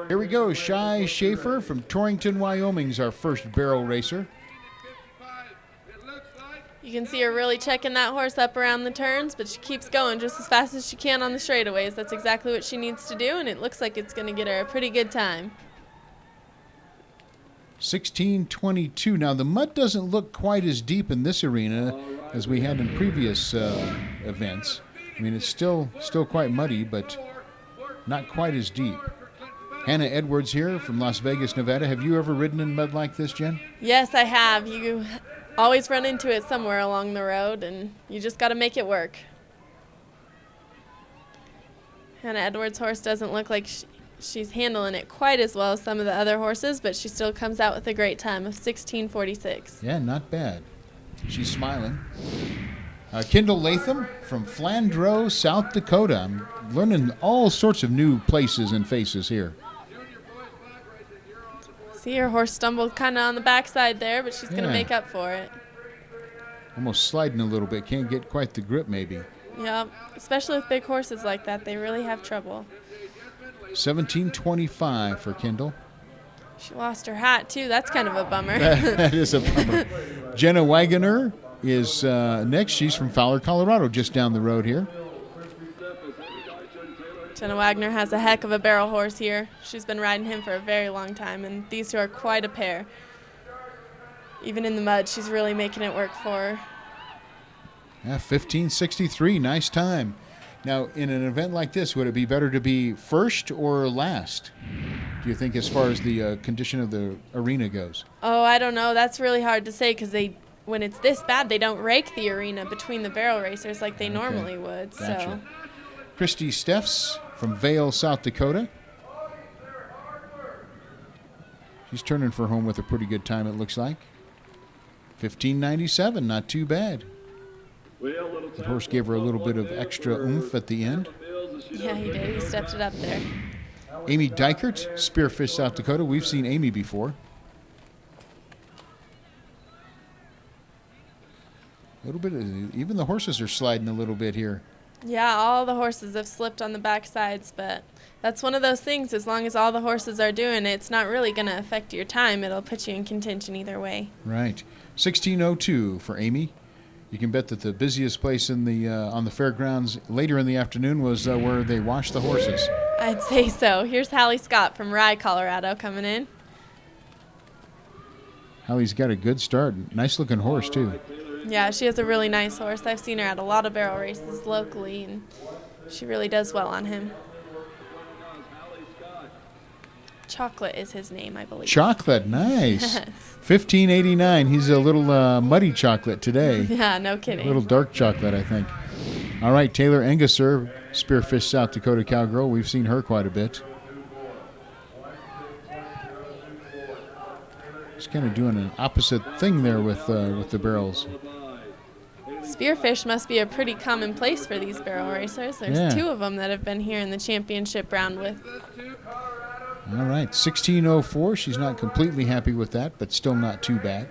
Here we go. Shy Schaefer from Torrington, Wyoming's our first barrel racer. You can see her really checking that horse up around the turns, but she keeps going just as fast as she can on the straightaways. That's exactly what she needs to do, and it looks like it's going to get her a pretty good time. 16:22. Now, the mud doesn't look quite as deep in this arena as we had in previous events. I mean, it's still quite muddy, but not quite as deep. Hannah Edwards here from Las Vegas, Nevada. Have you ever ridden in mud like this, Jen? Yes, I have. You always run into it somewhere along the road, and you just got to make it work. Hannah Edwards' horse doesn't look like she's handling it quite as well as some of the other horses, but she still comes out with a great time of 16:46. Yeah, not bad. She's smiling. Kendall Latham from Flandreau, South Dakota. I'm learning all sorts of new places and faces here. See, her horse stumbled kind of on the backside there, but she's going to make up for it. Almost sliding a little bit. Can't get quite the grip, maybe. Yeah, especially with big horses like that. They really have trouble. 17:25 for Kendall. She lost her hat, too. That's kind of a bummer. That is a bummer. Jenna Wagoner is next. She's from Fowler, Colorado, just down the road here. Jenna Wagner has a heck of a barrel horse here. She's been riding him for a very long time, and these two are quite a pair. Even in the mud, she's really making it work for her. Yeah, 15:63, nice time. Now, in an event like this, would it be better to be first or last, do you think, as far as the condition of the arena goes? Oh, I don't know. That's really hard to say because when it's this bad, they don't rake the arena between the barrel racers like they normally would. Gotcha. So, Christy Steffs from Vail, South Dakota. She's turning for home with a pretty good time, it looks like. 15:97, not too bad. The horse gave her a little bit of extra oomph at the end. Yeah, he did. He stepped it up there. Amy Dykert, Spearfish, South Dakota. We've seen Amy before. A little bit, even the horses are sliding a little bit here. Yeah, all the horses have slipped on the back sides, but that's one of those things. As long as all the horses are doing it, it's not really going to affect your time. It'll put you in contention either way. Right. 16:02 for Amy. You can bet that the busiest place in the on the fairgrounds later in the afternoon was where they washed the horses. I'd say so. Here's Hallie Scott from Rye, Colorado, coming in. Hallie's got a good start. Nice looking horse, too. Yeah, she has a really nice horse. I've seen her at a lot of barrel races locally, and she really does well on him. Chocolate is his name, I believe. Chocolate, nice. Yes. 1589. He's a little muddy chocolate today. Yeah, no kidding. A little dark chocolate, I think. All right, Taylor Engesser, Spearfish, South Dakota Cowgirl. We've seen her quite a bit. She's kind of doing an opposite thing there with the barrels. Spearfish must be a pretty common place for these barrel racers. There's two of them that have been here in the championship round with. All right, 16:04. She's not completely happy with that, but still not too bad.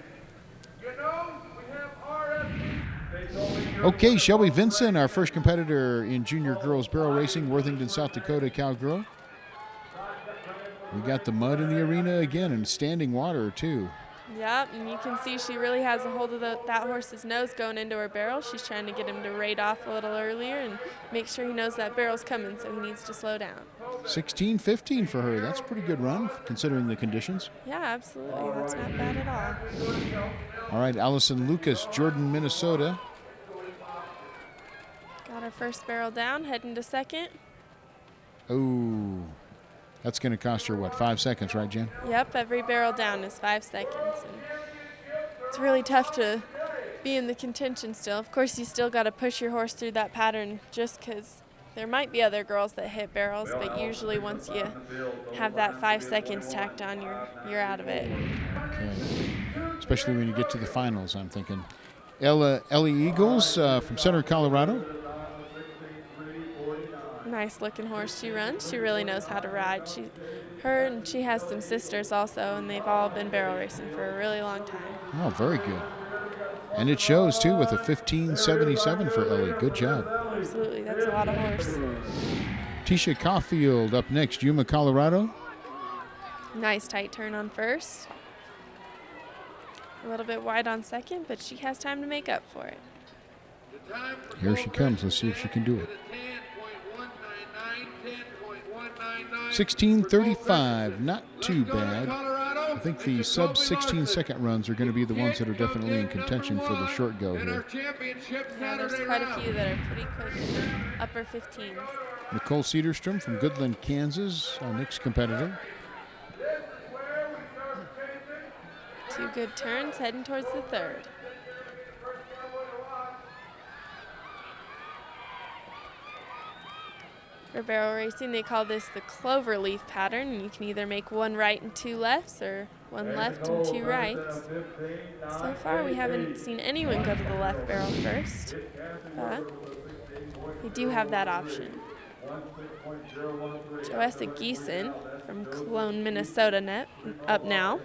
Okay, Shelby Vinson, our first competitor in junior girls barrel racing, Worthington, South Dakota Cowgirl. We got the mud in the arena again and standing water, too. Yep, and you can see she really has a hold of that horse's nose going into her barrel. She's trying to get him to rate off a little earlier and make sure he knows that barrel's coming, so he needs to slow down. 16:15 for her. That's a pretty good run considering the conditions. Yeah, absolutely. That's not bad at all. All right, Allison Lucas, Jordan, Minnesota. Got her first barrel down, heading to second. Oh, that's going to cost her, 5 seconds, right, Jen? Yep, every barrel down is 5 seconds. And it's really tough to be in the contention still. Of course, you still got to push your horse through that pattern just because there might be other girls that hit barrels, but usually once you have that 5 seconds tacked on, you're out of it. Okay. Especially when you get to the finals, I'm thinking. Ellie Eagles from Center, Colorado. Nice looking horse she runs. She really knows how to ride. She has some sisters also, and they've all been barrel racing for a really long time. Oh, very good. And it shows, too, with a 15:77 for Ellie. Good job. Absolutely. That's a lot of horse. Tisha Caulfield up next, Yuma, Colorado. Nice tight turn on first. A little bit wide on second, but she has time to make up for it. Here she comes. Let's see if she can do it. 16:35, not too bad. I think the sub 16-second runs are going to be the ones that are definitely in contention for the short go here. Yeah, there's quite a few that are pretty quick in the upper 15s. Nicole Cedarstrom from Goodland, Kansas, our next competitor. Two good turns heading towards the third. For barrel racing, they call this the clover leaf pattern, and you can either make one right and two lefts or one left and two rights. So far, we haven't seen anyone go to the left barrel first, but we do have that option. Joessa Geeson from Cologne, Minnesota up now.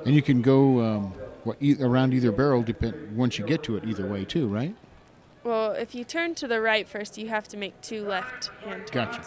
And you can go around either barrel once you get to it either way too, right? Well, if you turn to the right first, you have to make two left hand turns. Gotcha.